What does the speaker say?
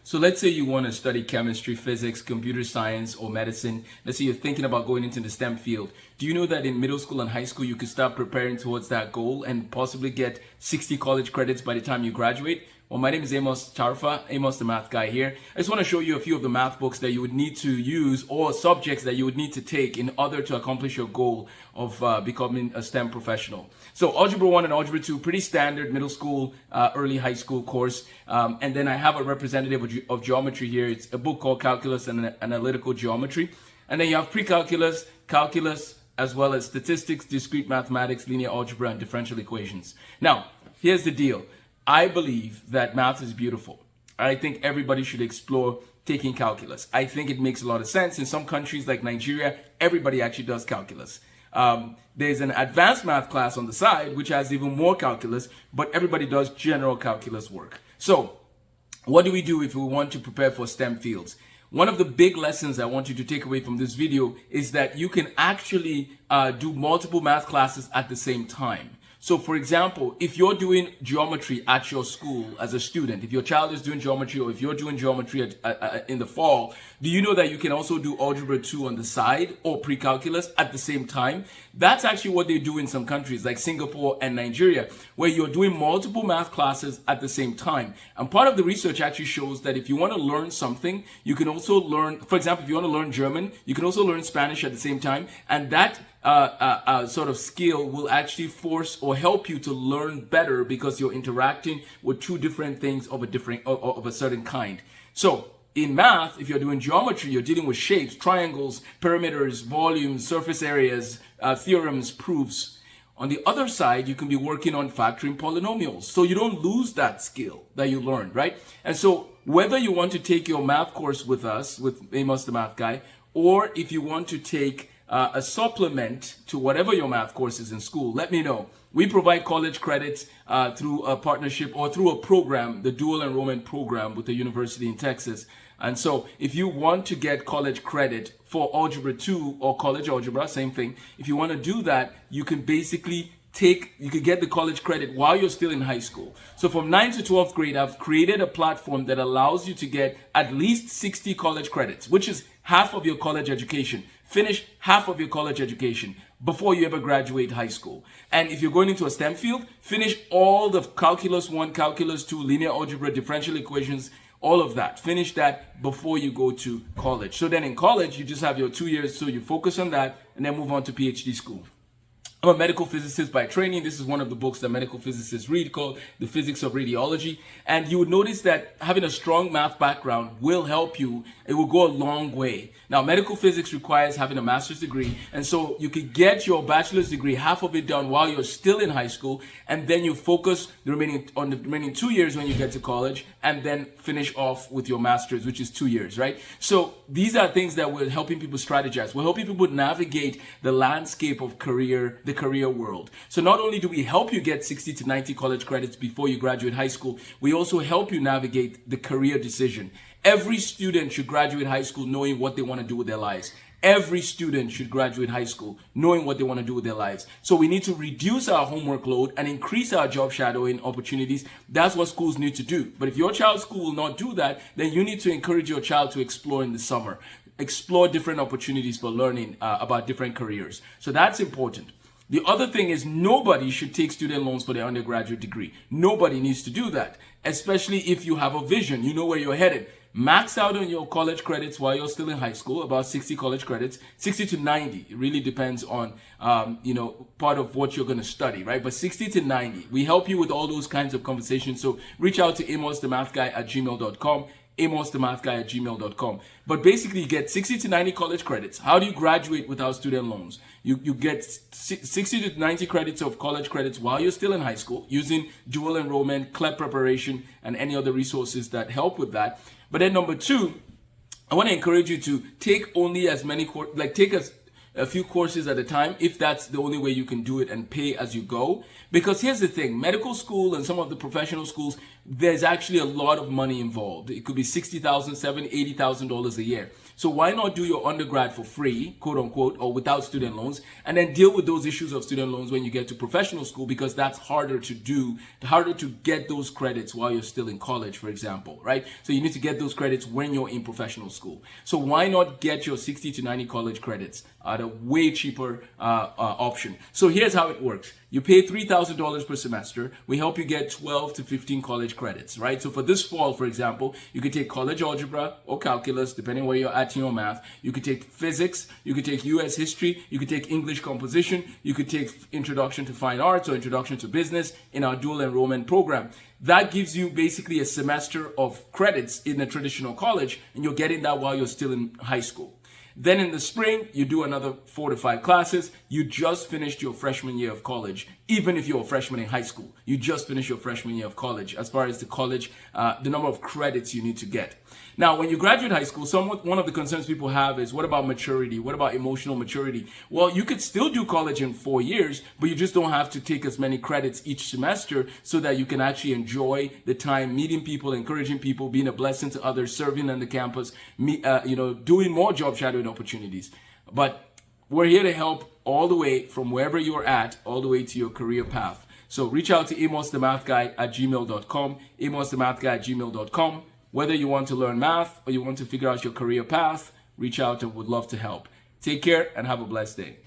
So let's say you want to study chemistry, physics, computer science, or medicine. Let's say you're thinking about going into the STEM field. Do you know that in middle school and high school, you could start preparing towards that goal and possibly get 60 college credits by the time you graduate? Well, my name is Amos Tarfa, Amos the math guy here. I just want to show you a few of the math books that you would need to use or subjects that you would need to take in order to accomplish your goal of becoming a STEM professional. So Algebra 1 and Algebra 2, pretty standard middle school, early high school course. And then I have a representative of geometry here. It's a book called Calculus and Analytical Geometry. And then you have pre-calculus, calculus, as well as statistics, discrete mathematics, linear algebra, and differential equations. Now, here's the deal. I believe that math is beautiful. I think everybody should explore taking calculus. I think it makes a lot of sense. In some countries like Nigeria, everybody actually does calculus. There's an advanced math class on the side, which has even more calculus, but everybody does general calculus work. So what do we do if we want to prepare for STEM fields? One of the big lessons I want you to take away from this video is that you can actually do multiple math classes at the same time. So for example, if you're doing geometry at your school as a student, if your child is doing geometry or if you're doing geometry in the fall, do you know that you can also do Algebra 2 on the side or pre-calculus at the same time? That's actually what they do in some countries like Singapore and Nigeria, where you're doing multiple math classes at the same time. And part of the research actually shows that if you want to learn something, you can also learn, for example, if you want to learn German, you can also learn Spanish at the same time. And that sort of skill will actually force or help you to learn better because you're interacting with two different things of a certain kind. So in math, if you're doing geometry, you're dealing with shapes, triangles, perimeters, volumes, surface areas, theorems, proofs. On the other side, you can be working on factoring polynomials. So you don't lose that skill that you learned, right? And so whether you want to take your math course with us, with Amos the Math Guy, or if you want to take a supplement to whatever your math course is in school, let me know. We provide college credits through a partnership or through a program, the dual enrollment program with the university in Texas. And so if you want to get college credit for Algebra 2 or college algebra, same thing, if you want to do that, you can basically you could get the college credit while you're still in high school. So from 9th to 12th grade, I've created a platform that allows you to get at least 60 college credits, which is half of your college education. Finish half of your college education before you ever graduate high school. And if you're going into a STEM field, finish all the Calculus 1, Calculus 2, linear algebra, differential equations, all of that. Finish that before you go to college. So then in college, you just have your 2 years, so you focus on that and then move on to PhD school. I'm a medical physicist by training. This is one of the books that medical physicists read called The Physics of Radiology. And you would notice that having a strong math background will help you. It will go a long way. Now, medical physics requires having a master's degree. And so you could get your bachelor's degree, half of it done while you're still in high school. And then you focus on the remaining 2 years when you get to college and then finish off with your master's, which is 2 years, right? So these are things that we're helping people strategize. We're helping people navigate the landscape of the career world. So not only do we help you get 60 to 90 college credits before you graduate high school, we also help you navigate the career decision. Every student should graduate high school knowing what they want to do with their lives. Every student should graduate high school knowing what they want to do with their lives. So we need to reduce our homework load and increase our job shadowing opportunities. That's what schools need to do. But if your child's school will not do that, then you need to encourage your child to explore in the summer. Explore different opportunities for learning about different careers. So that's important. The other thing is nobody should take student loans for their undergraduate degree. Nobody needs to do that, especially if you have a vision, you know where you're headed. Max out on your college credits while you're still in high school, about 60 college credits, 60 to 90. It really depends on, part of what you're going to study, right? But 60 to 90. We help you with all those kinds of conversations. So reach out to amosthemathguy@gmail.com. amosthemathguy@gmail.com. But basically you get 60 to 90 college credits. How do you graduate without student loans? You get 60 to 90 credits of college credits while you're still in high school using dual enrollment, CLEP preparation, and any other resources that help with that. But then number two, I want to encourage you to take only as many, take a few courses at a time, if that's the only way you can do it, and pay as you go. Because here's the thing, medical school and some of the professional schools, there's actually a lot of money involved. It could be $60,000, $70,000, $80,000 a year. So why not do your undergrad for free, quote unquote, or without student loans, and then deal with those issues of student loans when you get to professional school, because that's harder to do, harder to get those credits while you're still in college, for example, right? So you need to get those credits when you're in professional school. So why not get your 60 to 90 college credits at a way cheaper option? So here's how it works. You pay $3,000 per semester. We help you get 12 to 15 college credits, right? So for this fall, for example, you could take college algebra or calculus, depending where you're at in your math. You could take physics. You could take US history. You could take English composition. You could take introduction to fine arts or introduction to business in our dual enrollment program. That gives you basically a semester of credits in a traditional college, and you're getting that while you're still in high school. Then in the spring, you do another 4 to 5 classes. You just finished your freshman year of college. Even if you're a freshman in high school, you just finished your freshman year of college as far as the college, the number of credits you need to get. Now, when you graduate high school, one of the concerns people have is, what about maturity? What about emotional maturity? Well, you could still do college in 4 years, but you just don't have to take as many credits each semester, so that you can actually enjoy the time meeting people, encouraging people, being a blessing to others, serving on the campus, doing more job shadowing opportunities. But we're here to help all the way from wherever you're at, all the way to your career path. So reach out to amosthemathguy@gmail.com, amosthemathguy@gmail.com. Whether you want to learn math or you want to figure out your career path, reach out and would love to help. Take care and have a blessed day.